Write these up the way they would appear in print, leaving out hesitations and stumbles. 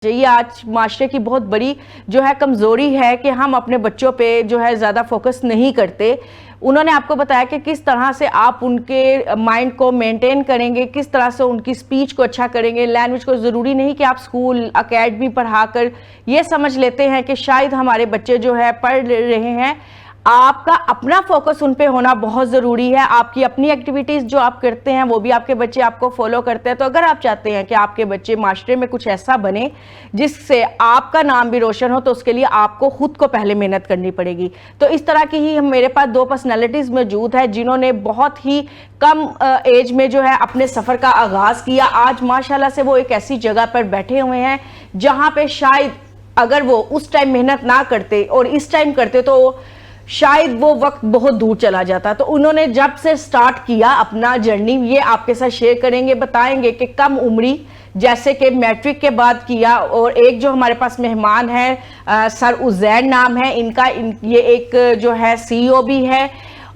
ये आज माशरे की बहुत बड़ी जो है कमज़ोरी है कि हम अपने बच्चों पे जो है ज़्यादा फोकस नहीं करते। उन्होंने आपको बताया कि किस तरह से आप उनके माइंड को मेंटेन करेंगे, किस तरह से उनकी स्पीच को अच्छा करेंगे, लैंग्वेज को। ज़रूरी नहीं कि आप स्कूल अकेडमी पढ़ाकर ये समझ लेते हैं कि शायद हमारे बच्चे जो है पढ़ रहे हैं। आपका अपना फोकस उन पे होना बहुत ज़रूरी है। आपकी अपनी एक्टिविटीज़ जो आप करते हैं वो भी आपके बच्चे आपको फॉलो करते हैं। तो अगर आप चाहते हैं कि आपके बच्चे माशरे में कुछ ऐसा बने जिससे आपका नाम भी रोशन हो, तो उसके लिए आपको खुद को पहले मेहनत करनी पड़ेगी। तो इस तरह की ही मेरे पास दो पर्सनैलिटीज़ मौजूद है जिन्होंने बहुत ही कम एज में जो है अपने सफ़र का आगाज़ किया। आज माशाल्लाह से वो एक ऐसी जगह पर बैठे हुए हैं जहाँ पे शायद अगर वो उस टाइम मेहनत ना करते और इस टाइम करते तो शायद वो वक्त बहुत दूर चला जाता। तो उन्होंने जब से स्टार्ट किया अपना जर्नी, ये आपके साथ शेयर करेंगे, बताएंगे कि कम उम्री जैसे कि मैट्रिक के बाद किया। और एक जो हमारे पास मेहमान है सर उज़ैर नाम है इनका, ये एक जो है CEO भी है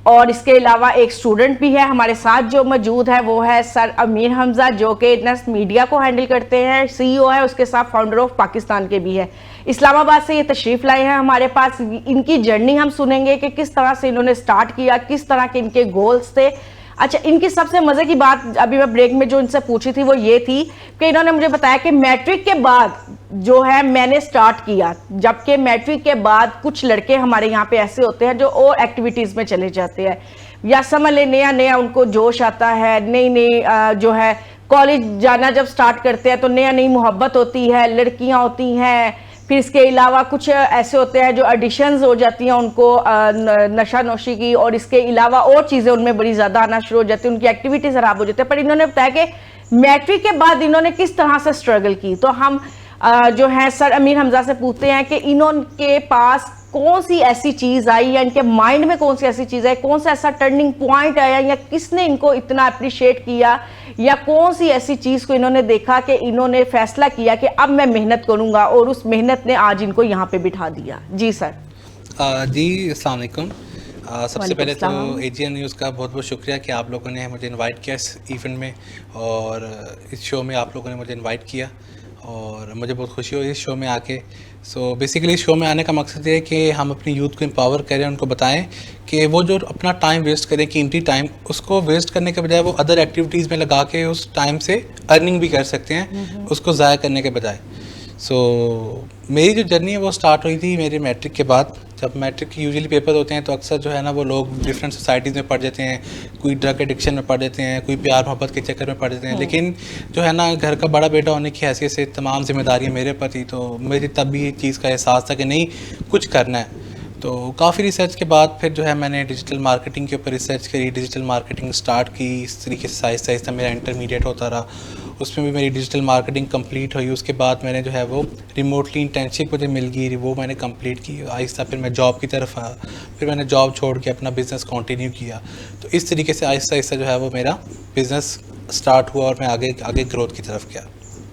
और इसके अलावा एक स्टूडेंट भी है। हमारे साथ जो मौजूद है वो है सर अमीर हमजा जो कि नस्ट मीडिया को हैंडल करते हैं, CEO है, उसके साथ फाउंडर ऑफ पाकिस्तान के भी है। इस्लामाबाद से ये तशरीफ़ लाए हैं हमारे पास। इनकी जर्नी हम सुनेंगे कि किस तरह से इन्होंने स्टार्ट किया, किस तरह के इनके गोल्स थे। अच्छा, इनकी सबसे मज़े की बात अभी मैं ब्रेक में जो इनसे पूछी थी वो ये थी कि इन्होंने मुझे बताया कि मैट्रिक के बाद जो है मैंने स्टार्ट किया, जबकि मैट्रिक के बाद कुछ लड़के हमारे यहाँ पे ऐसे होते हैं जो और एक्टिविटीज़ में चले जाते हैं, या समझ ले नया नया उनको जोश आता है, नई नई जो है कॉलेज जाना जब स्टार्ट करते हैं तो नया नई मोहब्बत होती है, लड़कियाँ होती हैं। फिर इसके अलावा कुछ ऐसे होते हैं जो एडिशंस हो जाती हैं उनको नशा नोशी की, और इसके अलावा और चीज़ें उनमें बड़ी ज़्यादा आना शुरू हो जाती है, उनकी एक्टिविटीज़ खराब हो जाती है। पर इन्होंने बताया कि मैट्रिक के बाद इन्होंने किस तरह से स्ट्रगल की। तो हम जो है सर अमीर हमजा से पूछते हैं कि इन्होंने पास कौन सी ऐसी चीज़ आई, या इनके माइंड में कौन सी ऐसी चीज़ आई, कौन सा ऐसा टर्निंग पॉइंट आया, या किसने इनको इतना अप्रिशिएट किया, या कौन सी ऐसी चीज़ को इन्होंने देखा कि इन्होंने फैसला किया कि अब मैं मेहनत करूंगा, और उस मेहनत ने आज इनको यहाँ पे बिठा दिया। जी सर। जी अस्सलाम वालेकुम। सबसे पहले तो AGN न्यूज़ का बहुत बहुत शुक्रिया कि आप लोगों ने मुझे इनवाइट किया इस इवेंट में, और इस शो में आप लोगों ने मुझे इनवाइट किया और मुझे बहुत खुशी हुई इस शो में आके। सो बेसिकली इस शो में आने का मकसद ये है कि हम अपनी यूथ को एम्पावर करें, उनको बताएं कि वो जो अपना टाइम वेस्ट करें, कीमती टाइम, उसको वेस्ट करने के बजाय वो अदर एक्टिविटीज़ में लगा के उस टाइम से अर्निंग भी कर सकते हैं, उसको ज़ाया करने के बजाय। सो मेरी जो जर्नी है वो स्टार्ट हुई थी मेरे मैट्रिक के बाद। जब मैट्रिक के यूजुअली पेपर होते हैं तो अक्सर जो है ना वो लोग डिफरेंट सोसाइटीज़ में पढ़ जाते हैं, कोई ड्रग एडिक्शन में पढ़ जाते हैं, कोई प्यार मोहब्बत के चक्कर में पढ़ जाते हैं। लेकिन जो है ना घर का बड़ा बेटा होने की हैसियत से तमाम जिम्मेदारियाँ मेरे पर थी, तो मेरी तब भी चीज़ का एहसास था कि नहीं कुछ करना है। तो काफ़ी रिसर्च के बाद फिर जो है मैंने डिजिटल मार्केटिंग के ऊपर रिसर्च करी, डिजिटल मार्केटिंग स्टार्ट की। इस तरीके से आहिस्ता मेरा इंटरमीडिएट होता रहा, उसमें भी मेरी डिजिटल मार्केटिंग कंप्लीट हुई। उसके बाद मैंने जो है वो रिमोटली इंटर्नशिप मुझे मिल गई, वो मैंने कंप्लीट की। आहिस्ता फिर मैं जॉब की तरफ आया, फिर मैंने जॉब छोड़ के अपना बिज़नेस कंटिन्यू किया। तो इस तरीके से आहिस्ता जो है वो मेरा बिज़नेस स्टार्ट हुआ और मैं आगे ग्रोथ की तरफ गया।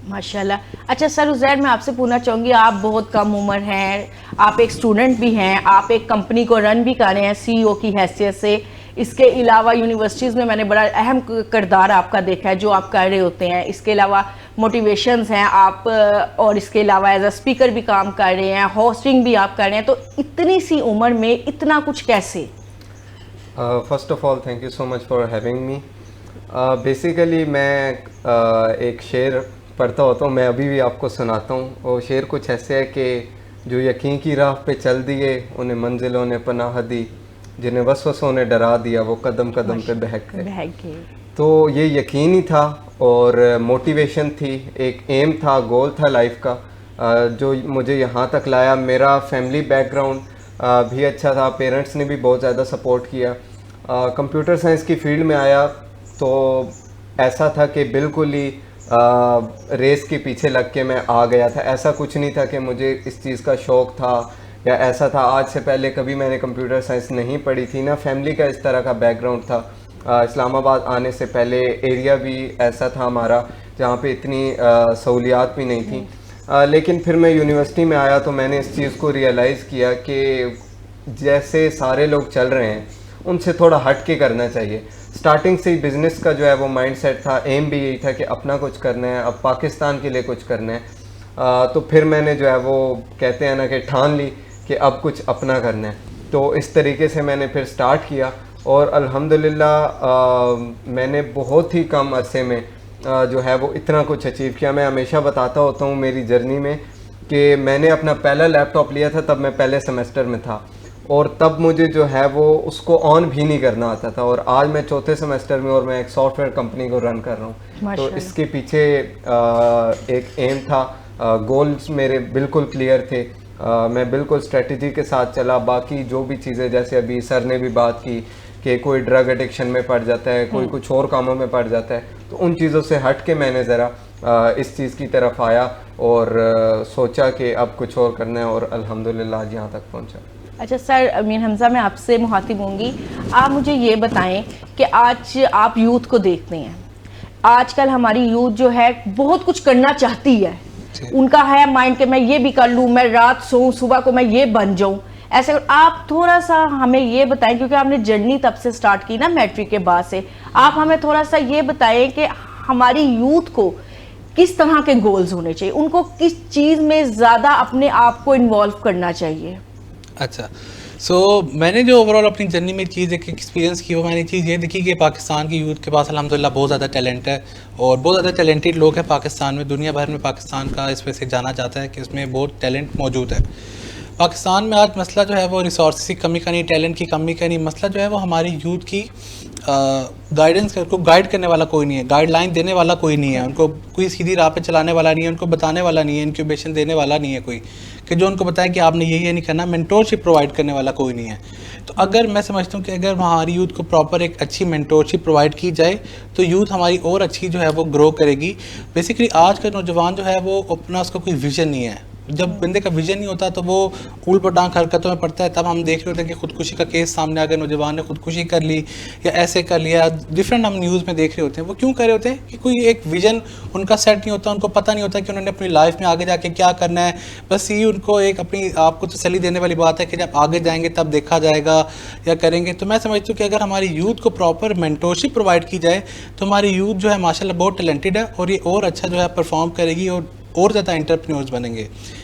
माशाल्लाह। अच्छा सर उज़ैर, मैं आपसे पूछना चाहूँगी, आप बहुत कम उम्र हैं, आप एक स्टूडेंट भी हैं, आप एक कंपनी को रन भी कर रहे हैं CEO की हैसियत से। इसके अलावा यूनिवर्सिटीज़ में मैंने बड़ा अहम किरदार आपका देखा है जो आप कर रहे होते हैं। इसके अलावा मोटिवेशंस हैं आप, और इसके अलावा एज अ स्पीकर भी काम कर रहे हैं, होस्टिंग भी आप कर रहे हैं। तो इतनी सी उम्र में इतना कुछ कैसे? First of all thank you so much for having me. Basically मैं एक शेर पढ़ता होता हूँ, मैं अभी भी आपको सुनाता हूँ। वो शेर कुछ ऐसे है कि जो यकीन की राह पे चल दिए उन्हें मंजिलों ने पनाह दी, जिन्हें वसवसों ने डरा दिया वो कदम कदम पे बहक गए। तो ये यकीन ही था और मोटिवेशन थी, एक एम था, गोल था लाइफ का, जो मुझे यहाँ तक लाया। मेरा फैमिली बैकग्राउंड भी अच्छा था, पेरेंट्स ने भी बहुत ज़्यादा सपोर्ट किया। कंप्यूटर साइंस की फील्ड में आया तो ऐसा था कि बिल्कुल ही रेस के पीछे लग के मैं आ गया था। ऐसा कुछ नहीं था कि मुझे इस चीज़ का शौक़ था या ऐसा था। आज से पहले कभी मैंने कंप्यूटर साइंस नहीं पढ़ी थी, ना फैमिली का इस तरह का बैकग्राउंड था। इस्लामाबाद आने से पहले एरिया भी ऐसा था हमारा जहाँ पे इतनी सहूलियात भी नहीं थी। लेकिन फिर मैं यूनिवर्सिटी में आया तो मैंने इस चीज़ को रियलाइज़ किया कि जैसे सारे लोग चल रहे हैं उनसे थोड़ा हट के करना चाहिए। स्टार्टिंग से ही बिज़नेस का जो है वो माइंडसेट था, एम भी यही था कि अपना कुछ करना है, अब पाकिस्तान के लिए कुछ करना है। तो फिर मैंने जो है वो कहते हैं ना कि ठान ली कि अब कुछ अपना करना है। तो इस तरीके से मैंने फिर स्टार्ट किया और अल्हम्दुलिल्लाह मैंने बहुत ही कम अरसे में जो है वो इतना कुछ अचीव किया। मैं हमेशा बताता होता हूँ मेरी जर्नी में कि मैंने अपना पहला लैपटॉप लिया था तब मैं पहले सेमेस्टर में था और तब मुझे जो है वो उसको ऑन भी नहीं करना आता था, और आज मैं चौथे सेमेस्टर में और मैं एक सॉफ्टवेयर कंपनी को रन कर रहा हूँ। तो माशाल्लाह। इसके पीछे एक एम था, गोल्स मेरे बिल्कुल क्लियर थे, मैं बिल्कुल स्ट्रेटजी के साथ चला। बाकी जो भी चीज़ें जैसे अभी सर ने भी बात की कि कोई ड्रग एडिक्शन में पड़ जाता है, कोई कुछ और कामों में पड़ जाता है, तो उन चीज़ों से हट के मैंने ज़रा इस चीज़ की तरफ आया और सोचा कि अब कुछ और करना है और अल्हम्दुलिल्लाह आज यहाँ तक पहुँचा। अच्छा सर, अमीन हमज़ा मैं आपसे मुखातिब होंगी। आप मुझे ये बताएं कि आज आप यूथ को देखते हैं, आजकल हमारी यूथ जो है बहुत कुछ करना चाहती है, उनका है माइंड कि मैं ये भी कर लूँ, मैं रात सोऊं सुबह को मैं ये बन जाऊं। ऐसे आप थोड़ा सा हमें ये बताएं, क्योंकि आपने जर्नी तब से स्टार्ट की ना मैट्रिक के बाद से, आप हमें थोड़ा सा ये बताएं कि हमारी यूथ को किस तरह के गोल्स होने चाहिए, उनको किस चीज़ में ज़्यादा अपने आप को इन्वॉल्व करना चाहिए। अच्छा, मैंने जो ओवरऑल अपनी जर्नी में चीज़ एक एक्सपीरियंस की, वो मैंने चीज़ ये देखी कि पाकिस्तान की यूथ के पास अल्हम्दुलिल्लाह बहुत ज़्यादा टैलेंट है और बहुत ज़्यादा टैलेंटेड लोग हैं पाकिस्तान में। दुनिया भर में पाकिस्तान का इस वजह से जाना जाता है कि इसमें बहुत टैलेंट मौजूद है। पाकिस्तान में आज मसला जो है वो रिसोर्स की कमी का नहीं, टैलेंट की कमी का नहीं, मसला जो है वो हमारी यूथ की गाइडेंस को गाइड करने वाला कोई नहीं है, गाइडलाइन देने वाला कोई नहीं है, उनको कोई सीधी राह पे चलाने वाला नहीं है, उनको बताने वाला नहीं है, इंक्यूबेशन देने वाला नहीं है कोई कि जो उनको बताए कि आपने ये नहीं करना, मेंटोरशिप प्रोवाइड करने वाला कोई नहीं है। तो अगर मैं समझता हूँ कि अगर हमारी यूथ को प्रॉपर एक अच्छी मेंटोरशिप प्रोवाइड की जाए तो यूथ हमारी और अच्छी जो है वो ग्रो करेगी। बेसिकली आज का नौजवान जो है वो अपना उसका कोई विजन नहीं है। जब बंदे का विजन नहीं होता तो वो ऊट पटांग हरकतों में पड़ता है। तब हम देख रहे होते हैं कि खुदकुशी का केस सामने आ गया, नौजवान ने खुदकुशी कर ली या ऐसे कर लिया, डिफरेंट हम न्यूज़ में देख रहे होते हैं। वो क्यों कर रहे होते हैं कि कोई एक विजन उनका सेट नहीं होता, उनको पता नहीं होता कि उन्होंने अपनी लाइफ में आगे जाके क्या करना है। बस ये उनको एक अपनी आपको तसल्ली देने वाली बात है कि जब आगे जाएंगे तब देखा जाएगा या करेंगे। तो मैं समझती हूँ कि अगर हमारी यूथ को प्रॉपर मेंटोरशिप प्रोवाइड की जाए तो हमारी यूथ जो है माशाल्लाह बहुत टैलेंटेड है और ये और अच्छा जो है परफॉर्म करेगी और ज़्यादा एंटरप्रेन्योर्स बनेंगे।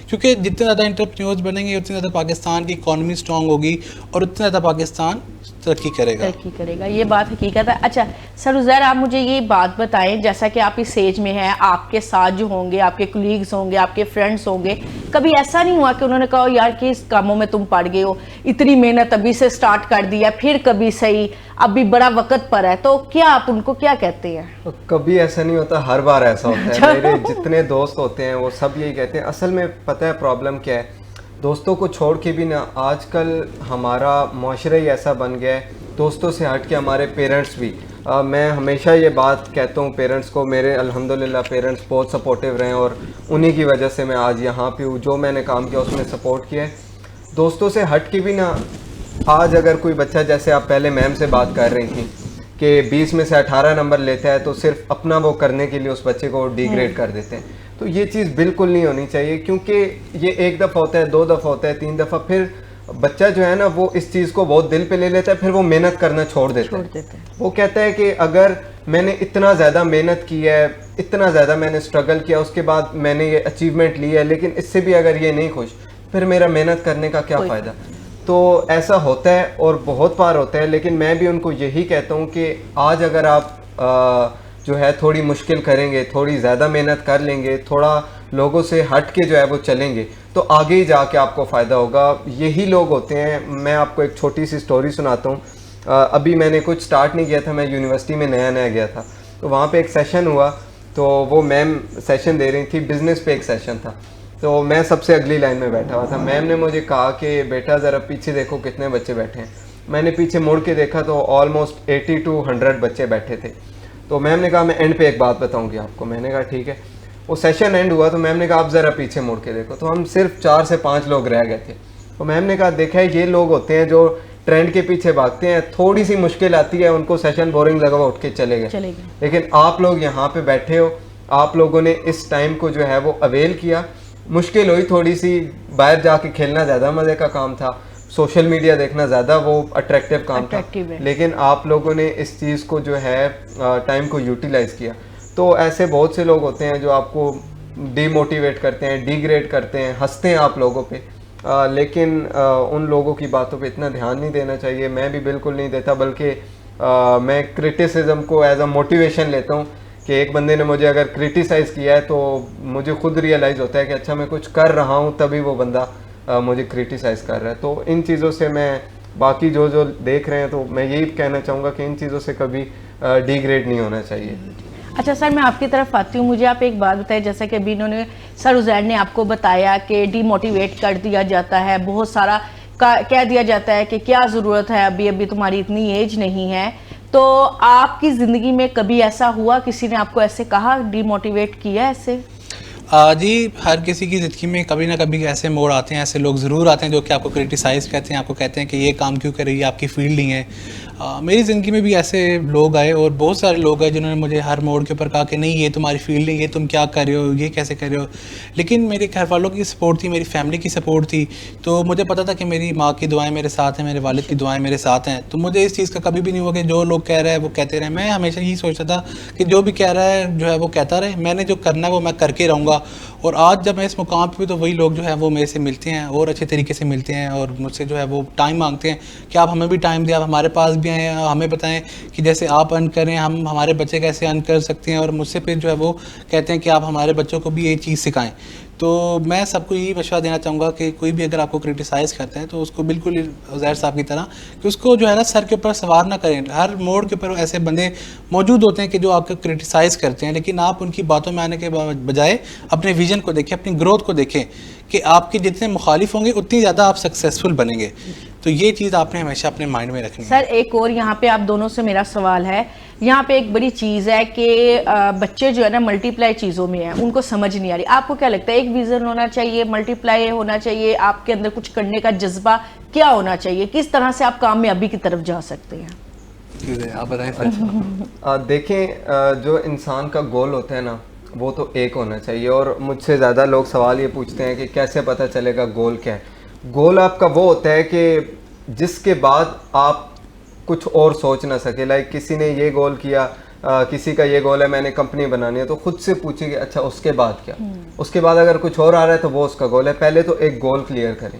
क्योंकि जितने ज़्यादा एंटरप्रेन्योर्स बनेंगे उतनी ज़्यादा पाकिस्तान की इकॉनमी स्ट्रॉन्ग होगी और उतना ज़्यादा पाकिस्तान तरक्की करेगा। ये बात हकीकत है। अच्छा सर उज़ैर, आप मुझे ये बात बताएं, जैसा कि आप इस एज में हैं, आपके साथ जो होंगे, आपके कुलीग्स होंगे, आपके फ्रेंड्स होंगे, कभी ऐसा नहीं हुआ कि उन्होंने कहा यार कि इस कामों में तुम पड़ गए हो, इतनी मेहनत अभी से स्टार्ट कर दिया, फिर कभी सही, अभी बड़ा वक्त पर है, तो क्या आप उनको क्या कहते हैं? तो कभी ऐसा नहीं होता, हर बार ऐसा होता है। मेरे जितने दोस्त होते हैं वो सब यही कहते हैं। असल में पता है प्रॉब्लम क्या है, दोस्तों को छोड़ के भी ना आजकल हमारा माशरा ही ऐसा बन गया है, दोस्तों से हट के हमारे पेरेंट्स भी। मैं हमेशा ये बात कहता हूँ पेरेंट्स को, मेरे अल्हम्दुलिल्लाह पेरेंट्स बहुत सपोर्टिव रहे और उन्हीं की वजह से मैं आज यहाँ पे हूँ। जो मैंने काम किया उसमें सपोर्ट किया है। दोस्तों से हट के भी ना आज अगर कोई बच्चा, जैसे आप पहले मैम से बात कर रही थी कि 20 में से 18 नंबर लेता है तो सिर्फ अपना वो करने के लिए उस बच्चे को डिग्रेड कर देते हैं, तो ये चीज़ बिल्कुल नहीं होनी चाहिए। क्योंकि ये एक दफ़ा होता है, 2 दफ़ा होता है, 3 दफ़ा, फिर बच्चा जो है ना वो इस चीज़ को बहुत दिल पे ले लेता है, फिर वो मेहनत करना छोड़ देता है। वो कहता है कि अगर मैंने इतना ज़्यादा मेहनत की है, इतना ज़्यादा मैंने स्ट्रगल किया, उसके बाद मैंने ये अचीवमेंट ली है, लेकिन इससे भी अगर ये नहीं खुश, फिर मेरा मेहनत करने का क्या फ़ायदा। तो ऐसा होता है और बहुत बार होता है। लेकिन मैं भी उनको यही कहता हूँ कि आज अगर आप जो है थोड़ी मुश्किल करेंगे, थोड़ी ज़्यादा मेहनत कर लेंगे, थोड़ा लोगों से हट के जो है वो चलेंगे, तो आगे ही जाके आपको फ़ायदा होगा। यही लोग होते हैं। मैं आपको एक छोटी सी स्टोरी सुनाता हूँ। अभी मैंने कुछ स्टार्ट नहीं किया था, मैं यूनिवर्सिटी में नया गया था, तो वहाँ पे एक सेशन हुआ, तो वो मैम सेशन दे रही थी, बिज़नेस पे एक सेशन था, तो मैं सबसे अगली लाइन में बैठा हुआ था। मैम ने मुझे कहा कि बेटा ज़रा पीछे देखो कितने बच्चे बैठे हैं। मैंने पीछे मुड़ के देखा तो ऑलमोस्ट 80 to 100 बच्चे बैठे थे। तो मैम ने कहा मैं एंड पे एक बात बताऊंगी आपको। मैंने कहा ठीक है। वो सेशन एंड हुआ तो मैम ने कहा आप ज़रा पीछे मुड़ के देखो, तो हम सिर्फ 4 से 5 लोग रह गए थे। तो मैम ने कहा देखा है ये लोग होते हैं जो ट्रेंड के पीछे भागते हैं, थोड़ी सी मुश्किल आती है उनको सेशन बोरिंग लगा उठ के चले गए, लेकिन आप लोग यहाँ पे बैठे हो, आप लोगों ने इस टाइम को जो है वो अवेल किया। मुश्किल हुई थोड़ी सी, बाहर जाके खेलना ज़्यादा मज़े का काम था, सोशल मीडिया देखना ज़्यादा वो अट्रैक्टिव काम था, लेकिन आप लोगों ने इस चीज़ को जो है टाइम को यूटिलाइज़ किया। तो ऐसे बहुत से लोग होते हैं जो आपको डीमोटिवेट करते हैं, डिग्रेड करते हैं, हंसते हैं आप लोगों पे, लेकिन उन लोगों की बातों पे इतना ध्यान नहीं देना चाहिए। मैं भी बिल्कुल नहीं देता, बल्कि मैं क्रिटिसिज्म को एज अ मोटिवेशन लेता हूँ कि एक बंदे ने मुझे अगर क्रिटिसाइज़ किया है तो मुझे खुद रियलाइज़ होता है कि अच्छा मैं कुछ कर रहा हूँ तभी वो बंदा मुझे क्रिटिसाइज़ कर रहा है। तो इन चीज़ों से मैं बाकी जो देख रहे हैं तो मैं यही कहना चाहूँगा कि इन चीज़ों से कभी डिग्रेड नहीं होना चाहिए। अच्छा सर, मैं आपकी तरफ आती हूँ। मुझे आप एक बात बताएं, जैसा कि अभी इन्होंने सर उजैर ने आपको बताया कि डीमोटिवेट कर दिया जाता है, बहुत सारा कह दिया जाता है कि क्या ज़रूरत है, अभी अभी तुम्हारी इतनी एज नहीं है। तो आपकी ज़िंदगी में कभी ऐसा हुआ, किसी ने आपको ऐसे कहा, डीमोटिवेट किया ऐसे? जी, हर किसी की ज़िंदगी में कभी ना कभी ऐसे मोड़ आते हैं, ऐसे लोग ज़रूर आते हैं जो कि आपको क्रिटिसाइज़ करते हैं, आपको कहते हैं कि ये काम क्यों कर रही है, आपकी फील्ड नहीं है। मेरी ज़िंदगी में भी ऐसे लोग आए और बहुत सारे लोग आए जिन्होंने मुझे हर मोड़ के ऊपर कहा कि नहीं ये तुम्हारी फील्ड नहीं, ये तुम क्या कर रहे हो, ये कैसे कर रहे हो। लेकिन मेरे घर वालों की सपोर्ट थी, मेरी फैमिली की सपोर्ट थी, तो मुझे पता था कि मेरी माँ की दुआएं मेरे साथ हैं, मेरे वालिद की दुआएं मेरे साथ हैं। तो मुझे इस चीज़ का कभी भी नहीं हुआ कि जो लोग कह रहे हैं वो कहते रहे। मैं हमेशा यही सोचता था कि जो भी कह रहा है जो है वो कहता रहे, मैंने जो करना है वो मैं करके रहूँगा। और आज जब मैं इस मुकाम पे, तो वही लोग जो है वो मेरे से मिलते हैं और अच्छे तरीके से मिलते हैं और मुझसे जो है वो टाइम मांगते हैं कि आप हमें भी टाइम दें, आप हमारे पास भी आएँ, हमें बताएं कि जैसे आप अर्न करें हम हमारे बच्चे कैसे अर्न कर सकते हैं। और मुझसे फिर जो है वो कहते हैं कि आप हमारे बच्चों को भी ये चीज़ सिखाएं। तो मैं सबको यही मशवरा देना चाहूँगा कि कोई भी अगर आपको क्रिटिसाइज़ करता है तो उसको बिल्कुल उज़ैर साहब की तरह कि उसको जो है ना सर के ऊपर सवार ना करें। हर मोड़ के ऊपर ऐसे बंदे मौजूद होते हैं कि जो आपको क्रिटिसाइज़ करते हैं, लेकिन आप उनकी बातों में आने के बजाय अपने विजन को देखें, अपनी ग्रोथ को देखें कि आपके जितने मुखालिफ होंगे उतनी ज़्यादा आप सक्सेसफुल बनेंगे। तो ये चीज़ आपने हमेशा अपने माइंड में रखनी है। सर एक और यहाँ पे आप दोनों से मेरा सवाल है, यहाँ पे एक बड़ी चीज़ है कि बच्चे जो है ना मल्टीप्लाई चीज़ों में हैं, उनको समझ नहीं आ रही। आपको क्या लगता है, एक विज़न होना चाहिए, मल्टीप्लाई होना चाहिए, आपके अंदर कुछ करने का जज्बा क्या होना चाहिए, किस तरह से आप कामयाबी की तरफ जा सकते हैं? आप बताएं। देखें, जो इंसान का गोल होता है ना वो तो एक होना चाहिए। और मुझसे ज़्यादा लोग सवाल ये पूछते हैं कि कैसे पता चलेगा गोल क्या है। गोल आपका वो होता है कि जिसके बाद आप कुछ और सोच ना सके। लाइक किसी ने ये गोल किया, किसी का ये गोल है मैंने कंपनी बनानी है, तो खुद से पूछिए कि अच्छा उसके बाद क्या, उसके बाद अगर कुछ और आ रहा है तो वो उसका गोल है। पहले तो एक गोल क्लियर करें।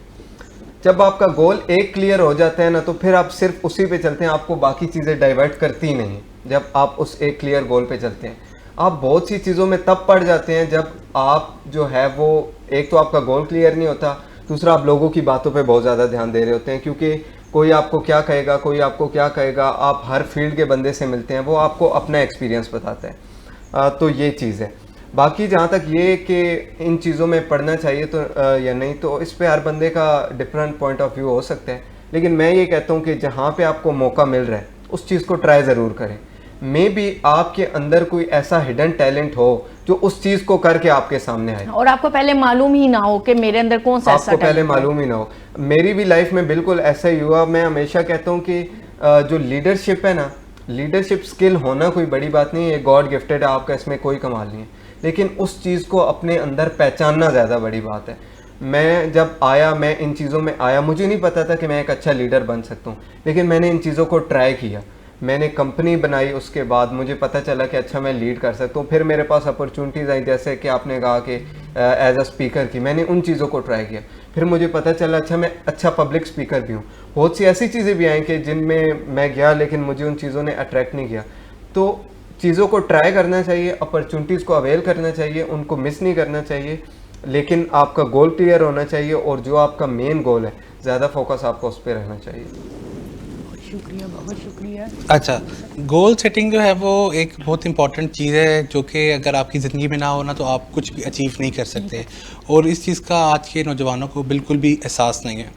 जब आपका गोल एक क्लियर हो जाता है ना तो फिर आप सिर्फ उसी पे चलते हैं, आपको बाकी चीज़ें डाइवर्ट करती नहीं। जब आप उस एक क्लियर गोल पे चलते हैं, आप बहुत सी चीज़ों में तब पड़ जाते हैं जब आप जो है वो, एक तो आपका गोल क्लियर नहीं होता, दूसरा आप लोगों की बातों पे बहुत ज़्यादा ध्यान दे रहे होते हैं, क्योंकि कोई आपको क्या कहेगा, कोई आपको क्या कहेगा। आप हर फील्ड के बंदे से मिलते हैं, वो आपको अपना एक्सपीरियंस बताता है। तो ये चीज़ है। बाकी जहाँ तक ये कि इन चीज़ों में पढ़ना चाहिए तो या नहीं, तो इस पे हर बंदे का डिफरेंट पॉइंट ऑफ व्यू हो सकता है। लेकिन मैं ये कहता हूँ कि जहाँ पे आपको मौका मिल रहा है उस चीज़ को ट्राई ज़रूर करें। मे बी आपके अंदर कोई ऐसा हिडन टैलेंट हो जो उस चीज़ को करके आपके सामने आए और आपको पहले मालूम ही ना हो कि मेरे अंदर कौन सा ऐसा आपको पहले मालूम ही ना हो। मेरी भी लाइफ में बिल्कुल ऐसा ही हुआ। मैं हमेशा कहता हूँ कि जो लीडरशिप है ना, लीडरशिप स्किल होना कोई बड़ी बात नहीं है, ये गॉड गिफ्टेड है, आपका इसमें कोई कमाल नहीं है। लेकिन उस चीज़ को अपने अंदर पहचानना ज़्यादा बड़ी बात है। मैं जब आया, मैं इन चीज़ों में आया, मुझे नहीं पता था कि मैं एक अच्छा लीडर बन सकता हूँ, लेकिन मैंने इन चीज़ों को ट्राई किया, मैंने कंपनी बनाई, उसके बाद मुझे पता चला कि अच्छा मैं लीड कर सकता हूँ। फिर मेरे पास अपॉर्चुनिटीज़ आई, जैसे कि आपने कहा कि एज अ स्पीकर की, मैंने उन चीज़ों को ट्राई किया। फिर मुझे पता चला अच्छा मैं अच्छा पब्लिक स्पीकर भी हूँ। बहुत सी ऐसी चीज़ें भी आई कि जिनमें मैं गया लेकिन मुझे उन चीज़ों ने अट्रैक्ट नहीं किया। तो चीज़ों को ट्राई करना चाहिए, अपॉर्चुनिटीज़ को अवेल करना चाहिए, उनको मिस नहीं करना चाहिए, लेकिन आपका गोल क्लियर होना चाहिए और जो आपका मेन गोल है ज़्यादा फोकस आपको उस पर रहना चाहिए। शुक्रिया, बहुत शुक्रिया। अच्छा, गोल सेटिंग जो है वो एक बहुत इंपॉर्टेंट चीज़ है जो कि अगर आपकी ज़िंदगी में ना हो ना तो आप कुछ भी अचीव नहीं कर सकते, और इस चीज़ का आज के नौजवानों को बिल्कुल भी एहसास नहीं है।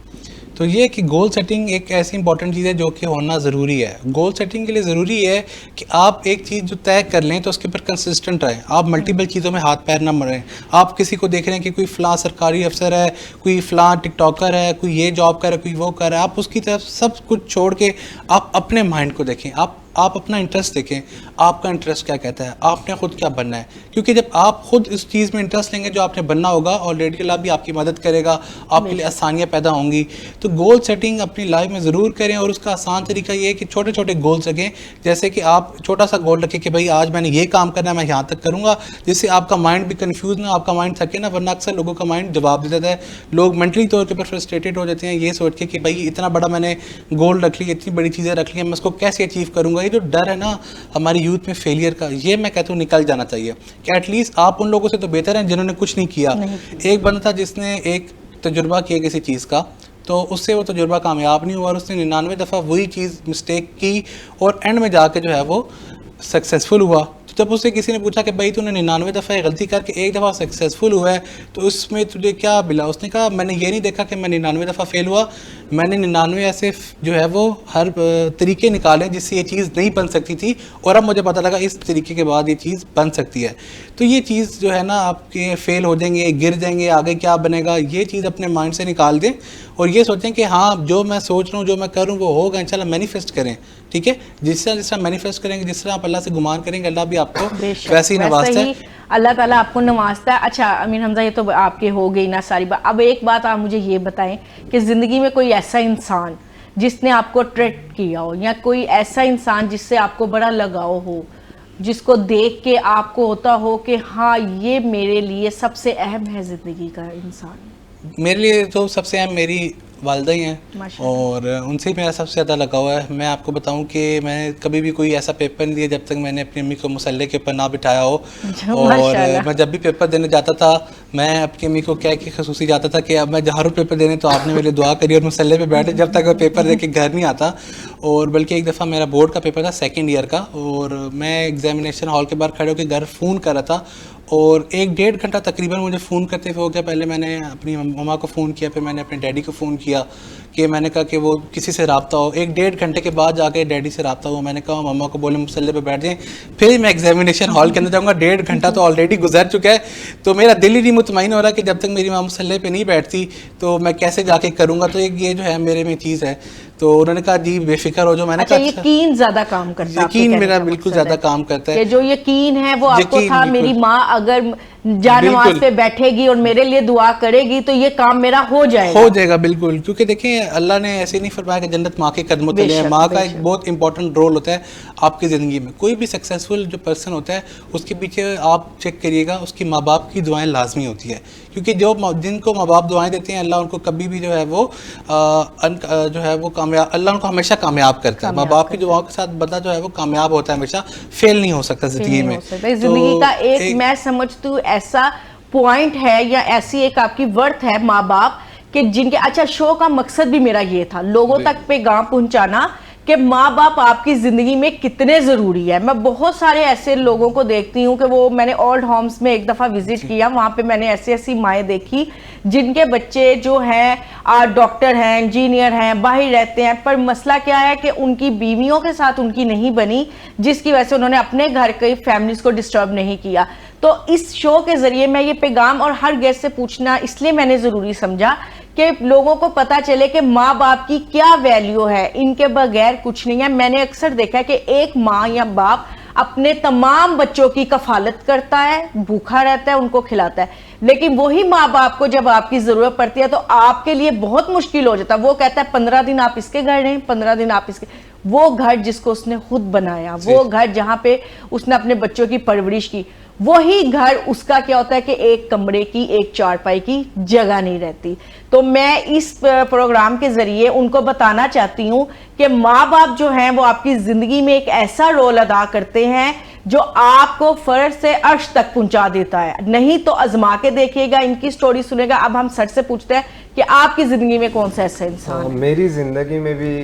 तो ये कि गोल सेटिंग एक ऐसी इंपॉर्टेंट चीज़ है जो कि होना ज़रूरी है। गोल सेटिंग के लिए ज़रूरी है कि आप एक चीज़ जो तय कर लें तो उसके ऊपर कंसिस्टेंट रहें, आप मल्टीपल चीज़ों में हाथ पैर ना मरें। आप किसी को देख रहे हैं कि कोई फ़लाँ सरकारी अफसर है, कोई फ़लाँ टिकटॉकर है, कोई ये जॉब कर रहा है, कोई वो कर रहा है, आप उसकी तरफ सब कुछ छोड़ के आप अपने माइंड को देखें, आप आप अपना इंटरेस्ट देखें, आपका इंटरेस्ट क्या कहता है, आपने खुद क्या बनना है। क्योंकि जब आप खुद इस चीज़ में इंटरेस्ट लेंगे जो आपने बनना होगा, ऑलरेडी अल्लाह भी आपकी मदद करेगा, आपके लिए आसानियाँ पैदा होंगी। तो गोल सेटिंग अपनी लाइफ में ज़रूर करें, और उसका आसान तरीका ये है कि छोटे छोटे गोल्स रखें। जैसे कि आप छोटा सा गोल रखें कि भाई आज मैंने ये काम करना है, मैं यहाँ तक करूँगा, जिससे आपका माइंड भी कन्फ्यूज़ ना, आपका माइंड थके ना। वरना अक्सर लोगों का माइंड जवाब दे देता है, लोग मेंटली तौर के ऊपर फ्रस्ट्रेटेड हो जाते हैं ये सोच के कि भाई इतना बड़ा मैंने गोल रख लिया, इतनी बड़ी चीज़ें रख ली, मैं इसको कैसे अचीव करूँगा। ये जो डर है ना हमारी यूथ में फेलियर का, ये मैं कहता हूँ निकल जाना चाहिए। कि एटलीस्ट आप उन लोगों से तो बेहतर हैं जिन्होंने कुछ नहीं किया। एक बंदा था जिसने एक तजुर्बा किया किसी चीज़ का, तो उससे वो तजुर्बा कामयाब नहीं हुआ, और उसने 99 दफ़ा वही चीज़ मिस्टेक की, और एंड में जाके जो है वो सक्सेसफुल हुआ। तो जब उससे किसी ने पूछा कि भाई तूने 99 दफ़ा गलती करके एक दफ़ा सक्सेसफुल हुआ है, तो उसमें तुझे क्या मिला? उसने कहा मैंने ये नहीं देखा कि मैं 99 दफ़ा फेल हुआ, मैंने 99 ऐसे जो है वो हर तरीके निकाले जिससे ये चीज़ नहीं बन सकती थी, और अब मुझे पता लगा इस तरीके के बाद ये चीज़ बन सकती है। तो ये चीज़ जो है ना, आपके फेल हो जाएंगे, गिर जाएंगे, आगे क्या बनेगा, ये चीज़ अपने माइंड से निकाल दें, और ये सोचें कि हाँ जो मैं सोच रहा हूँ, जो मैं करूँ वो होगा इंशाल्लाह। मैनिफेस्ट करें, ठीक है। जिस तरह मैनिफेस्ट करेंगे, जिस तरह आप अल्लाह से गुमान करेंगे, अल्लाह भी आपको वैसे ही नवाजता है। अल्लाह ताला आपको नवाजता है। अच्छा अमीन हमजा, ये तो आपके हो गई ना सारी बात। अब एक बात आप मुझे ये बताएं कि ज़िंदगी में कोई ऐसा इंसान जिसने आपको अट्रैक्ट किया हो, या कोई ऐसा इंसान जिससे आपको बड़ा लगाव हो, जिसको देख के आपको होता हो कि हाँ ये मेरे लिए सबसे अहम है ज़िंदगी का इंसान? मेरे लिए तो सबसे अहम मेरी वालदा ही हैं, और उनसे ही मेरा सबसे ज़्यादा लगा हुआ है। मैं आपको बताऊं कि मैं कभी भी कोई ऐसा पेपर नहीं दिया जब तक मैंने अपनी अम्मी को मुसल्ले के ऊपर ना बिठाया हो। और मैं जब भी पेपर देने जाता था, मैं अपनी अम्मी को कह के खसूसी जाता था कि अब मैं जा रहा हूँ पेपर देने, तो आपने मेरे लिए दुआ करी और मुसल्ले पे बैठे जब तक मैं पेपर दे के घर नहीं आता। और बल्कि एक दफ़ा मेरा बोर्ड का पेपर था 2nd ईयर का, और मैं एग्जामिनेशन हॉल के बाहर खड़े होकर घर फ़ोन कर रहा था, और 1-1.5 घंटा तकरीबन मुझे फ़ोन करते हुए हो गया। पहले मैंने अपनी मम्मा को फ़ोन किया, फिर मैंने अपने डैडी को फ़ोन किया कि मैंने कहा कि वो किसी से रब्ता हो। 1-1.5 घंटे के बाद जाके डैडी से रब्ता हुआ। मैंने कहा मम्मा को बोले मुसल्ले पे बैठ जाएं, फिर मैं एग्जामिनेशन हॉल के अंदर जाऊँगा। 1.5 घंटा तो ऑलरेडी गुजर चुका है, तो मेरा दिल ही नहीं मुतमईन हो रहा कि जब तक मेरी माँ मुसल्ले पे नहीं बैठती तो मैं कैसे जाके करूँगा। तो एक ये जो है मेरे में चीज़ है। तो उन्होंने कहा जी बेफिक्र हो जो। मैंने कहा यकीन ज्यादा काम करता है, यकीन मेरा बिल्कुल ज्यादा काम करता है। जो यकीन है वो आपको था, मेरी माँ अगर जानमाज पे बैठेगी और मेरे लिए दुआ करेगी तो ये काम मेरा हो जाएगा बिल्कुल। क्योंकि देखें अल्लाह ने ऐसे नहीं फरमाया कि जन्नत माँ के कदमों तले है। माँ का एक बहुत इंपॉर्टेंट रोल होता है आपकी ज़िंदगी में। कोई भी सक्सेसफुल जो पर्सन होता है उसके पीछे आप चेक करिएगा, उसकी माँ बाप की दुआएं लाजमी होती है। क्योंकि जो जिनको माँ बाप दुआएं देते हैं, अल्लाह उनको कभी भी जो है वो जो है वो कामयाब, अल्लाह उनको हमेशा कामयाब करता है। माँ बाप की दुआओं के साथ बंदा जो है वो कामयाब होता है, हमेशा फेल नहीं हो सकता ज़िंदगी में। ज़िंदगी का एक मैं समझती हूँ ऐसा पॉइंट है या ऐसी एक आपकी वर्थ है माँ बाप के, जिनके अच्छा शो का मकसद भी मेरा ये था लोगों तक पैगाम पहुंचाना कि माँ बाप आपकी ज़िंदगी में कितने ज़रूरी है। मैं बहुत सारे ऐसे लोगों को देखती हूँ कि वो मैंने ओल्ड होम्स में एक दफ़ा विजिट किया, वहाँ पे मैंने ऐसी ऐसी माएँ देखी जिनके बच्चे जो हैं डॉक्टर हैं, इंजीनियर हैं, बाहर रहते हैं, पर मसला क्या है कि उनकी बीवियों के साथ उनकी नहीं बनी, जिसकी वजह से उन्होंने अपने घर की फैमिलीज़ को डिस्टर्ब नहीं किया। तो इस शो के ज़रिए मैं ये पैगाम और हर गेस्ट से पूछना इसलिए मैंने ज़रूरी समझा कि लोगों को पता चले कि माँ बाप की क्या वैल्यू है, इनके बगैर कुछ नहीं है। मैंने अक्सर देखा है कि एक माँ या बाप अपने तमाम बच्चों की कफालत करता है, भूखा रहता है, उनको खिलाता है, लेकिन वही माँ बाप को जब आपकी ज़रूरत पड़ती है तो आपके लिए बहुत मुश्किल हो जाता है। वो कहता है 15 दिन आप इसके घर रहें, 15 दिन आप इसके, वो घर जिसको उसने खुद बनाया, वो घर जहाँ पे उसने अपने बच्चों की परवरिश की, वही घर उसका क्या होता है कि एक कमरे की, एक चारपाई की जगह नहीं रहती। तो मैं इस प्रोग्राम के जरिए उनको बताना चाहती हूँ कि माँ बाप जो हैं वो आपकी जिंदगी में एक ऐसा रोल अदा करते हैं जो आपको फर्श से अर्श तक पहुंचा देता है। नहीं तो आजमा के देखिएगा, इनकी स्टोरी सुनेगा। अब हम सर से पूछते हैं कि आपकी जिंदगी में कौन सा ऐसा इंसान है? मेरी ज़िंदगी में भी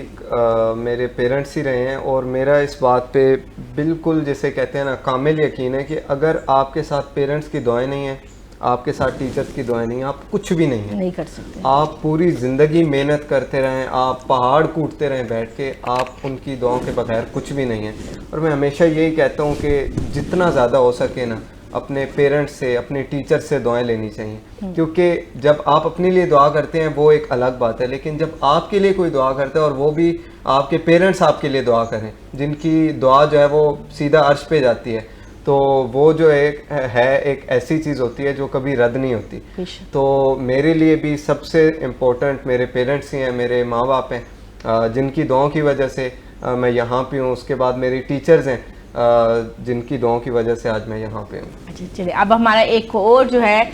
मेरे पेरेंट्स ही रहे हैं, और मेरा इस बात पे बिल्कुल जैसे कहते हैं ना कामिल यकीन है कि अगर आपके साथ पेरेंट्स की दुआएं नहीं हैं, आपके साथ टीचर्स की दुआएं नहीं हैं, आप कुछ भी नहीं है, नहीं कर सकते। आप पूरी ज़िंदगी मेहनत करते रहें, आप पहाड़ कूटते रहें बैठ के, आप उनकी दुआओं के बगैर कुछ भी नहीं है। और मैं हमेशा यही कहता हूँ कि जितना ज़्यादा हो सके ना अपने पेरेंट्स से, अपने टीचर से दुआएं लेनी चाहिए, क्योंकि जब आप अपने लिए दुआ करते हैं वो एक अलग बात है, लेकिन जब आपके लिए कोई दुआ करता है और वो भी आपके पेरेंट्स आपके लिए दुआ करें, जिनकी दुआ जो है वो सीधा अर्श पे जाती है, तो वो जो एक ऐसी चीज़ होती है जो कभी रद्द नहीं होती। तो मेरे लिए भी सबसे इम्पोर्टेंट मेरे पेरेंट्स ही हैं, मेरे माँ बाप हैं, जिनकी दुआओं की वजह से मैं यहाँ पे हूँ। उसके बाद मेरी टीचर्स हैं, जिनकी दुआओं की वजह से आज मैं यहाँ पे हूँ। अच्छा चलिए, अब हमारा एक और जो है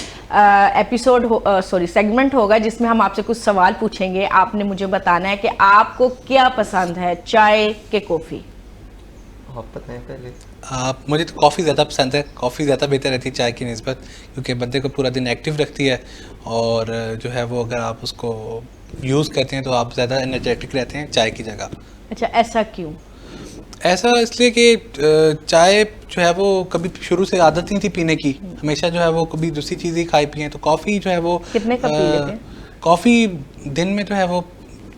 सेगमेंट होगा जिसमें हम आपसे कुछ सवाल पूछेंगे। आपने मुझे बताना है कि आपको क्या पसंद है, चाय के कॉफ़ी? आप बताएं पहले। मुझे तो कॉफ़ी ज़्यादा पसंद है। कॉफ़ी ज़्यादा बेहतर रहती है चाय की निस्बत, क्योंकि बंदे को पूरा दिन एक्टिव रखती है और जो है वो अगर आप उसको यूज़ करते हैं तो आप ज़्यादा एनर्जेटिक रहते हैं चाय की जगह। अच्छा, ऐसा क्यों? ऐसा इसलिए कि चाय जो है वो कभी शुरू से आदत नहीं थी पीने की, हमेशा जो है वो कभी दूसरी चीज़ ही खाई पिए। तो कॉफ़ी जो है वो कितने कप पी लेते हैं? कॉफ़ी दिन में जो है वो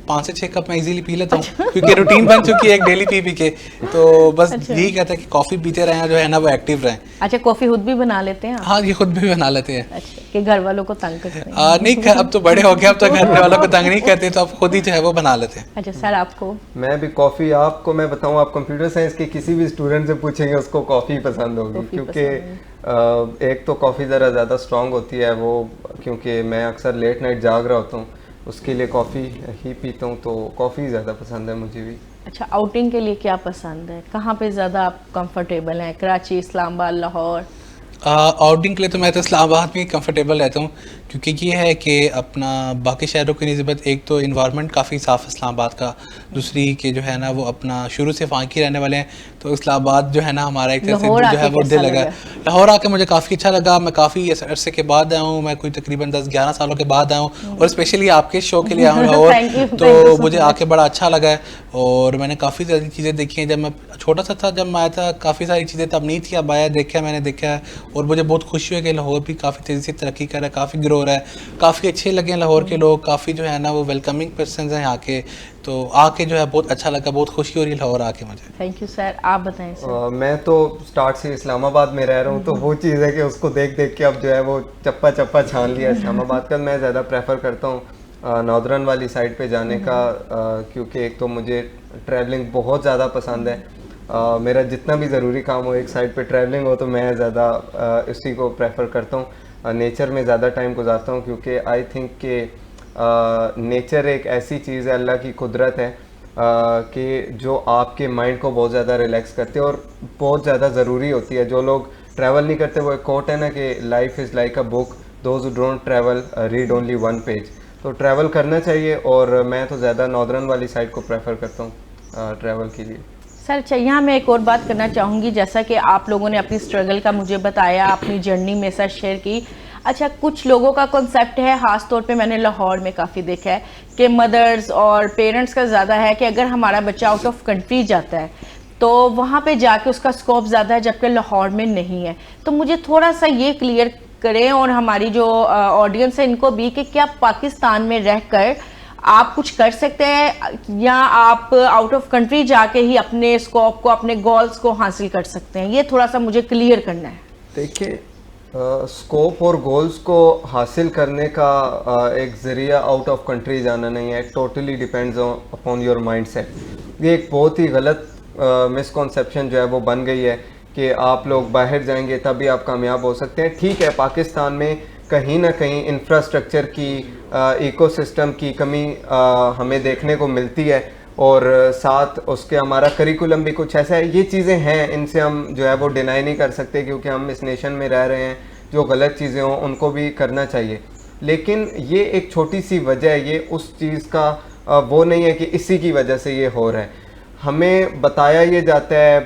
5 से 6 कप मैं इजीली पी लेता हूँ, क्योंकि रूटीन बन चुकी है एक डेली पी के। तो बस यही कहता है कि कॉफ़ी पीते रहें, जो है ना वो एक्टिव रहें। अच्छा, कॉफ़ी खुद भी बना लेते हैं आप? हाँ, ये खुद भी बना लेते हैं। अच्छा, कि घर वालों को तंग करते हैं? नहीं, अब तो बड़े हो गए, अब तो घर वालों को तंग नहीं करते, तो अब खुद ही जो है वो बना लेते हैं। अच्छा सर, आपको? मैं भी कॉफ़ी, आपको मैं बताऊं, आप कंप्यूटर साइंस के किसी भी स्टूडेंट से पूछेंगे उसको कॉफ़ी पसंद होगी, क्योंकि एक तो कॉफ़ी ज़रा ज़्यादा स्ट्रांग होती है वो, क्योंकि मैं अक्सर लेट नाइट जाग रहा होता हूँ, उसके लिए कॉफ़ी ही पीता हूँ, तो कॉफ़ी ज़्यादा पसंद है मुझे भी। अच्छा, आउटिंग के लिए क्या पसंद है? कहाँ पे ज़्यादा आप कंफर्टेबल हैं? कराची, इस्लामाबाद, लाहौर? आउटिंग के लिए तो मैं तो इस्लामाबाद में कंफर्टेबल रहता हूँ, क्योंकि ये है कि अपना बाकी शहरों की निस्बत एक तो इन्वायरमेंट काफ़ी साफ़ है इस्लामाबाद का, दूसरी कि जो है ना वो अपना शुरू से वहाँ के रहने वाले हैं, तो इस्लामाबाद जो है ना हमारा एक तरह से जो है वो दिल लगा। लाहौर आके मुझे काफ़ी अच्छा लगा, मैं काफ़ी अरसे के बाद आया हूँ, मैं कोई तकरीबन 10-11 सालों के बाद आया हूँ, और स्पेशली आपके शो के लिए आया हूँ लाहौर, तो मुझे आके बड़ा अच्छा लगा है। और मैंने काफ़ी सारी चीज़ें देखी हैं, जब मैं छोटा सा था, जब मैं आया था काफ़ी सारी चीज़ें तब नहीं थी, अब आया मैंने देखा है, और मुझे बहुत खुशी हुई कि लाहौर भी काफ़ी तेज़ी से तरक्की कर रहा है, काफ़ी ग्रो हो रहा है, काफ़ी अच्छे लगे लाहौर के लोग, काफ़ी जो है ना वो वेलकमिंग पर्सन हैं यहाँ के, तो आके जो है बहुत अच्छा लगा, बहुत खुशी हो रही है लाहौर आके मुझे। थैंक यू सर, आप बताएं सर। मैं तो स्टार्ट से इस्लामाबाद में रह रहा हूँ, तो वो चीज़ है कि उसको देख देख के अब जो है वो चप्पा चप्पा छान लिया इस्लामाबाद का। मैं ज़्यादा प्रेफर करता हूँ नॉर्दर्न वाली साइड पे जाने का, क्योंकि एक तो मुझे ट्रैवलिंग बहुत ज़्यादा पसंद है। मेरा जितना भी ज़रूरी काम हो, एक साइड पे ट्रैवलिंग हो, तो मैं ज़्यादा इसी को प्रेफर करता हूँ। नेचर में ज़्यादा टाइम गुजारता हूँ, क्योंकि आई थिंक कि नेचर एक ऐसी चीज़ है, अल्लाह की कुदरत है कि जो आपके माइंड को बहुत ज़्यादा रिलैक्स करती है और बहुत ज़्यादा ज़रूरी होती है। जो लोग ट्रैवल नहीं करते, वो एक कोट है ना कि life is like a book, those who don't travel read only one page. तो ट्रैवल करना चाहिए, और मैं तो ज़्यादा नॉर्दर्न वाली साइड को प्रेफर करता हूँ ट्रैवल के लिए। सर अच्छा, यहाँ मैं एक और बात करना चाहूँगी, जैसा कि आप लोगों ने अपनी स्ट्रगल का मुझे बताया, अपनी जर्नी मेरे साथ शेयर की। अच्छा, कुछ लोगों का कॉन्सेप्ट है, ख़ास तौर पे मैंने लाहौर में काफ़ी देखा है कि मदर्स और पेरेंट्स का ज़्यादा है कि अगर हमारा बच्चा आउट ऑफ कंट्री जाता है तो वहाँ पे जाके उसका स्कोप ज़्यादा है, जबकि लाहौर में नहीं है। तो मुझे थोड़ा सा ये क्लियर करें, और हमारी जो ऑडियंस है इनको भी, कि क्या पाकिस्तान में रहकर आप कुछ कर सकते हैं, या आप आउट ऑफ कंट्री जाके ही अपने स्कोप को, अपने गोल्स को हासिल कर सकते हैं? ये थोड़ा सा मुझे क्लियर करना है। देखिए, स्कोप और गोल्स को हासिल करने का एक ज़रिया आउट ऑफ कंट्री जाना नहीं है। Totally depends upon your mind set. ये एक बहुत ही गलत मिसकॉन्सेप्शन जो है वो बन गई है कि आप लोग बाहर जाएंगे तभी आप कामयाब हो सकते हैं। ठीक है, पाकिस्तान में कहीं ना कहीं इंफ्रास्ट्रक्चर की, इकोसिस्टम की कमी हमें देखने को मिलती है, और साथ उसके हमारा करिकुलम भी कुछ ऐसा है। ये चीज़ें हैं, इनसे हम जो है वो डिनाई नहीं कर सकते, क्योंकि हम इस नेशन में रह रहे हैं। जो गलत चीज़ें हों उनको भी करना चाहिए, लेकिन ये एक छोटी सी वजह है, ये उस चीज़ का वो नहीं है कि इसी की वजह से ये हो रहा है। हमें बताया ये जाता है,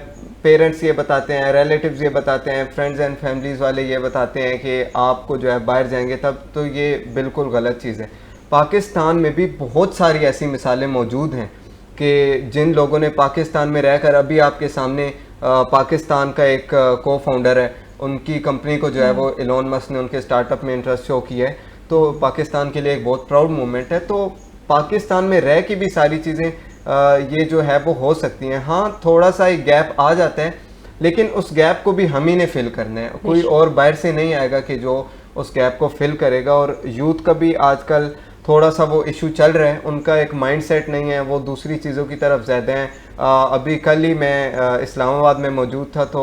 पेरेंट्स ये बताते हैं, रिलेटिव्स ये बताते हैं, फ्रेंड्स एंड फैमिलीज़ वाले ये बताते हैं कि आपको जो है बाहर जाएंगे तब, तो ये बिल्कुल गलत चीज़ है। पाकिस्तान में भी बहुत सारी ऐसी मिसालें मौजूद हैं कि जिन लोगों ने पाकिस्तान में रहकर, अभी आपके सामने पाकिस्तान का एक को फाउंडर है, उनकी कंपनी को जो है वो एलोन मस्क ने उनके स्टार्टअप में इंटरेस्ट शो किया है, तो पाकिस्तान के लिए एक बहुत प्राउड मोमेंट है। तो पाकिस्तान में रह के भी सारी चीज़ें ये जो है वो हो सकती हैं। हाँ, थोड़ा सा एक गैप आ जाता है, लेकिन उस गैप को भी हम ही ने फिल करना है, कोई और बाहर से नहीं आएगा कि जो उस गैप को फिल करेगा। और यूथ का भी आजकल थोड़ा सा वो इशू चल रहा है, उनका एक माइंडसेट नहीं है, वो दूसरी चीज़ों की तरफ ज़्यादा हैं। अभी कल ही मैं इस्लामाबाद में मौजूद था, तो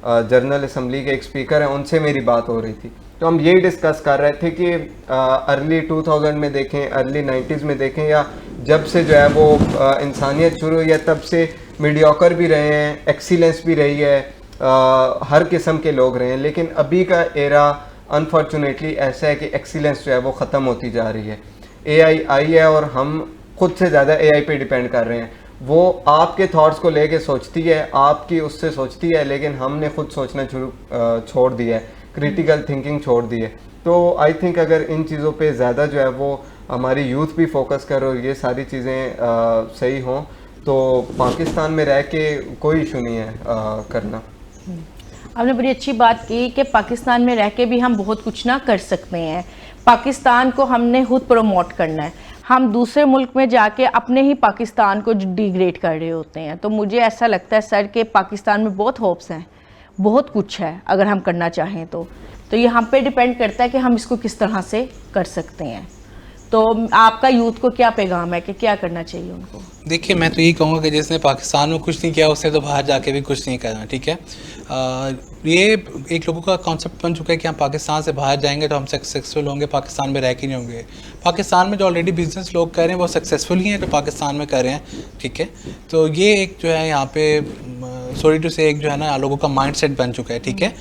जनरल असम्बली के एक स्पीकर हैं, उनसे मेरी बात हो रही थी, तो हम यही डिस्कस कर रहे थे कि अर्ली 2000 में देखें, अर्ली 90s में देखें, या जब से जो है वो इंसानियत शुरू हुई है तब से मीडियोकर भी रहे हैं, एक्सीलेंस भी रही है, हर किस्म के लोग रहे हैं। लेकिन अभी का एरा अनफॉर्चुनेटली ऐसा है कि एक्सीलेंस जो है वो ख़त्म होती जा रही है। एआई आई है और हम खुद से ज़्यादा एआई पे डिपेंड कर रहे हैं। वो आपके थॉट्स को लेके सोचती है, आपकी उससे सोचती है, लेकिन हमने खुद सोचना छोड़ दिया है, क्रिटिकल थिंकिंग छोड़ दी है। तो आई थिंक अगर इन चीज़ों पे ज़्यादा जो है वो हमारी यूथ भी फोकस करे और ये सारी चीज़ें सही हों, तो पाकिस्तान में रह के कोई इशू नहीं है करना। आपने बड़ी अच्छी बात की कि पाकिस्तान में रह के भी हम बहुत कुछ ना कर सकते हैं। पाकिस्तान को हमने खुद प्रमोट करना है, हम दूसरे मुल्क में जाके अपने ही पाकिस्तान को डिग्रेड कर रहे होते हैं। तो मुझे ऐसा लगता है सर कि पाकिस्तान में बहुत होप्स हैं, बहुत कुछ है अगर हम करना चाहें तो ये हम पे डिपेंड करता है कि हम इसको किस तरह से कर सकते हैं। तो आपका यूथ को क्या पैगाम है कि क्या करना चाहिए उनको? देखिए, मैं तो यही कहूँगा कि जिसने पाकिस्तान में कुछ नहीं किया उसने तो बाहर जाके भी कुछ नहीं करना, ठीक है। ये एक लोगों का कॉन्सेप्ट बन चुका है कि हम पाकिस्तान से बाहर जाएंगे तो हम सक्सेसफुल होंगे, पाकिस्तान में रह के नहीं होंगे। पाकिस्तान में जो ऑलरेडी बिजनेस लोग कर रहे हैं वो सक्सेसफुल ही हैं तो पाकिस्तान में कर रहे हैं, ठीक है। तो ये एक जो है यहाँ पे सॉरी टू से एक जो है ना लोगों का माइंडसेट बन चुका है, ठीक है।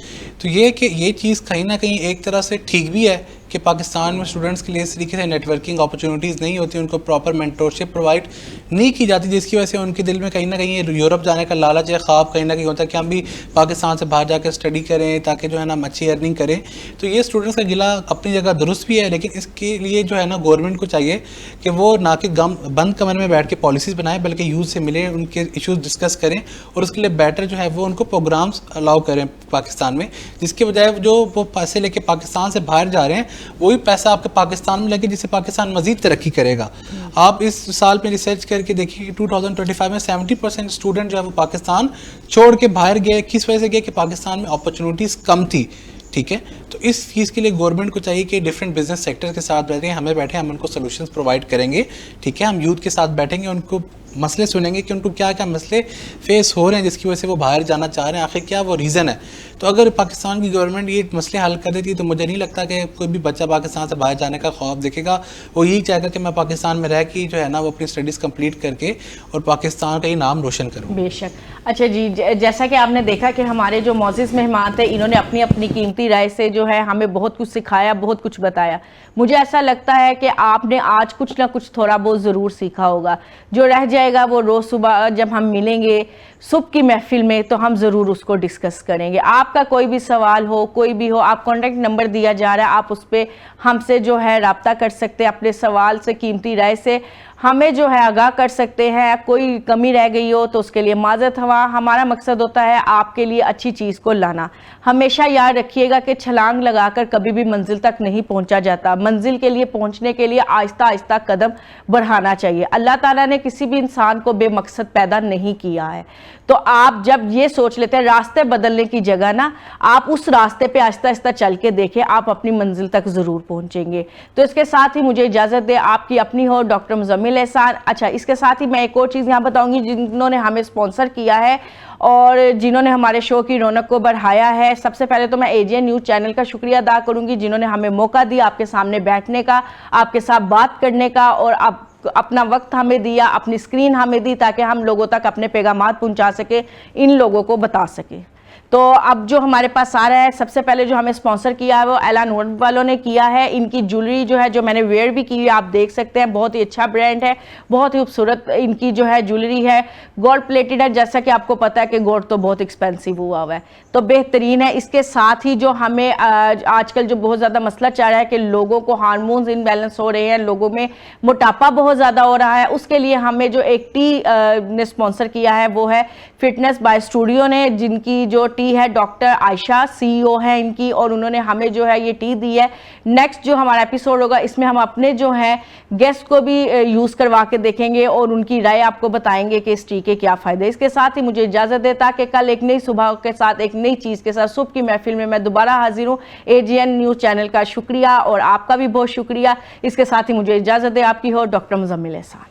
तो ये कि ये चीज़ कहीं ना कहीं एक तरह से ठीक भी है कि पाकिस्तान में स्टूडेंट्स के लिए इस तरीके से नेटवर्किंग अपॉर्चुनिटीज़ नहीं होती, उनको प्रॉपर मेंटोरशिप प्रोवाइड नहीं की जाती, जिसकी वजह से उनके दिल में कहीं ना कहीं यूरोप जाने का लालच या ख्वाब कहीं ना कहीं होता है कि हम भी पाकिस्तान से बाहर जाकर स्टडी करें ताकि जो है ना हम अच्छी अर्निंग करें। तो ये स्टूडेंट्स का गिला अपनी जगह दुरुस्त भी है, लेकिन इसके लिए जो है ना गवर्नमेंट को चाहिए कि वो ना कि बंद कमरे में बैठ के पॉलिसीज़ बनाएं, बल्कि यूथ से मिलें, उनके इशूज़ डिस्कस करें और उसके लिए बेटर जो है वो उनको प्रोग्राम्स अलाउ करें पाकिस्तान में, जिसके बजाय जो वो पैसे लेके पाकिस्तान से बाहर जा रहे हैं वही पैसा आपके पाकिस्तान में लगे, जिससे पाकिस्तान मजीद तरक्की करेगा। आप इस साल में रिसर्च करके देखिए कि 2025 में 70% स्टूडेंट जो है वो पाकिस्तान छोड़ के बाहर गए। किस वजह से गए कि पाकिस्तान में अपॉर्चुनिटीज़ कम थी, ठीक है। तो इस चीज़ के लिए गवर्नमेंट को चाहिए कि डिफरेंट बिजनेस सेक्टर के साथ बैठें, हमें बैठे, हम उनको सोल्यूशंस प्रोवाइड करेंगे, ठीक है। हम यूथ के साथ बैठेंगे, उनको मसले सुनेंगे कि उनको क्या क्या मसले फेस हो रहे हैं जिसकी वजह से वो बाहर जाना चाह रहे हैं, आखिर क्या वो रीज़न है। तो अगर पाकिस्तान की गवर्नमेंट ये मसले हल कर देती है तो मुझे नहीं लगता कि कोई भी बच्चा पाकिस्तान से बाहर जाने का ख्वाब देखेगा। वो यही चाहेगा कि मैं पाकिस्तान में रह के जो है ना वो अपनी स्टडीज़ कंप्लीट करके और पाकिस्तान का ही नाम रोशन करूँ। बेशक। अच्छा जी, जैसा कि आपने देखा कि हमारे जो मौजूद मेहमान थे इन्होंने अपनी अपनी कीमती राय से जो है हमें बहुत कुछ सिखाया, बहुत कुछ बताया। मुझे ऐसा लगता है कि आपने आज कुछ ना कुछ थोड़ा बहुत ज़रूर सीखा होगा। जो रह जाएगा वो रोज़ सुबह जब हम मिलेंगे सुबह की महफिल में तो हम ज़रूर उसको डिस्कस करेंगे। आपका कोई भी सवाल हो, कोई भी हो, आप कॉन्टैक्ट नंबर दिया जा रहा है, आप उस पर हमसे जो है रब्ता कर सकते हैं, अपने सवाल से, कीमती राय से हमें जो है आगाह कर सकते हैं। कोई कमी रह गई हो तो उसके लिए माजरत हवा। हमारा मकसद होता है आपके लिए अच्छी चीज़ को लाना। हमेशा याद रखिएगा कि छलांग लगाकर कभी भी मंजिल तक नहीं पहुंचा जाता। मंजिल के लिए पहुंचने के लिए आहिस्ता आहिस्ता कदम बढ़ाना चाहिए। अल्लाह ताला ने किसी भी इंसान को बेमकसद पैदा नहीं किया है। तो आप जब ये सोच लेते हैं रास्ते बदलने की जगह ना आप उस रास्ते पे आहिस्ता आहिस्ता चल के देखें, आप अपनी मंजिल तक ज़रूर पहुंचेंगे। तो इसके साथ ही मुझे इजाज़त दे, आपकी अपनी हो डॉक्टर मुज़म्मिल एहसान। अच्छा, इसके साथ ही मैं एक और चीज़ यहाँ बताऊँगी, जिन्होंने हमें स्पॉन्सर किया है और जिन्होंने हमारे शो की रौनक को बढ़ाया है। सबसे पहले तो मैं एजीएन न्यूज़ चैनल का शुक्रिया अदा करूँगी जिन्होंने हमें मौका दिया आपके सामने बैठने का, आपके साथ बात करने का, और आप अपना वक्त हमें दिया, अपनी स्क्रीन हमें दी ताकि हम लोगों तक अपने पैगामात पहुंचा सके, इन लोगों को बता सके। तो अब जो हमारे पास आ रहा है, सबसे पहले जो हमें स्पॉन्सर किया है वो एलान वर्ल्ड वालों ने किया है। इनकी ज्वेलरी जो है जो मैंने वेयर भी की है, आप देख सकते हैं, बहुत ही अच्छा ब्रांड है, बहुत ही खूबसूरत इनकी जो है ज्वेलरी है, गोल्ड प्लेटेड है। जैसा कि आपको पता है कि गोल्ड तो बहुत एक्सपेंसिव हुआ है, तो बेहतरीन है। इसके साथ ही जो हमें आजकल जो बहुत ज़्यादा मसला चल रहा है कि लोगों को हार्मोन्स इनबैलेंस हो रहे हैं, लोगों में मोटापा बहुत ज़्यादा हो रहा है, उसके लिए हमें जो एक टी ने स्पॉन्सर किया है वो है फिटनेस बाय स्टूडियो ने, जिनकी जो टी है डॉक्टर आयशा, CEO है इनकी, और उन्होंने हमें जो है ये टी दी है। नेक्स्ट जो हमारा एपिसोड होगा इसमें हम अपने जो है गेस्ट को भी यूज़ करवा के देखेंगे और उनकी राय आपको बताएंगे कि इस टी के क्या फ़ायदे। इसके साथ ही मुझे इजाज़त देता कि कल एक नई सुबह के साथ एक नई चीज़ के साथ सुबह की महफिल में मैं दोबारा हाजिर हूँ। AGN न्यूज़ चैनल का शुक्रिया और आपका भी बहुत शुक्रिया। इसके साथ ही मुझे इजाज़त दे आपकी हो डॉक्टर मुजम्मिल एहसान।